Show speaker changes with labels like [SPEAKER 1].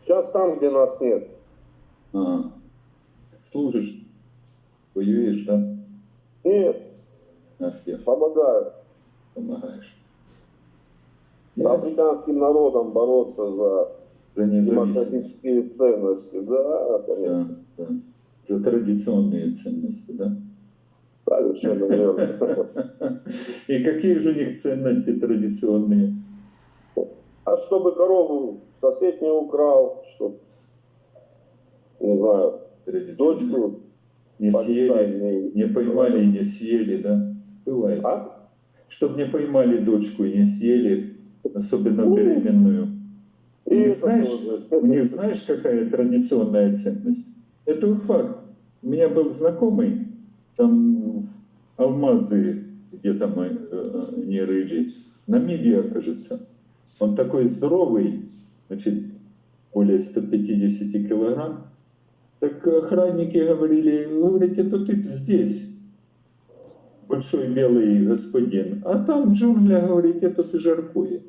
[SPEAKER 1] Сейчас там, где нас нет.
[SPEAKER 2] А, служишь, воюешь, да?
[SPEAKER 1] Нет,
[SPEAKER 2] А где
[SPEAKER 1] помогаю
[SPEAKER 2] помогаешь? Ясно.
[SPEAKER 1] африканским народам бороться
[SPEAKER 2] За
[SPEAKER 1] за
[SPEAKER 2] независимость.
[SPEAKER 1] демократические ценности. Да, конечно.
[SPEAKER 2] Да, да. За традиционные ценности, да?
[SPEAKER 1] Совершенно верно.
[SPEAKER 2] И какие же у них ценности традиционные?
[SPEAKER 1] А чтобы корову сосед не украл, чтобы, не знаю,
[SPEAKER 2] Традиционные.
[SPEAKER 1] дочку
[SPEAKER 2] Не съели,
[SPEAKER 1] полицай
[SPEAKER 2] не поймали и не съели, да? Бывает.
[SPEAKER 1] А?
[SPEAKER 2] Чтобы не поймали дочку и не съели, особенно беременную.
[SPEAKER 1] И
[SPEAKER 2] У них,
[SPEAKER 1] это
[SPEAKER 2] знаешь,
[SPEAKER 1] тоже.
[SPEAKER 2] знаешь, какая традиционная ценность? Это факт. У меня был знакомый, там в алмазы где-то мы не рыли, Намибия, кажется. Он такой здоровый, значит, более 150 килограмм. Так охранники говорили, это ты здесь, большой белый господин, а там в джунглях, говорит, это ты жаркует.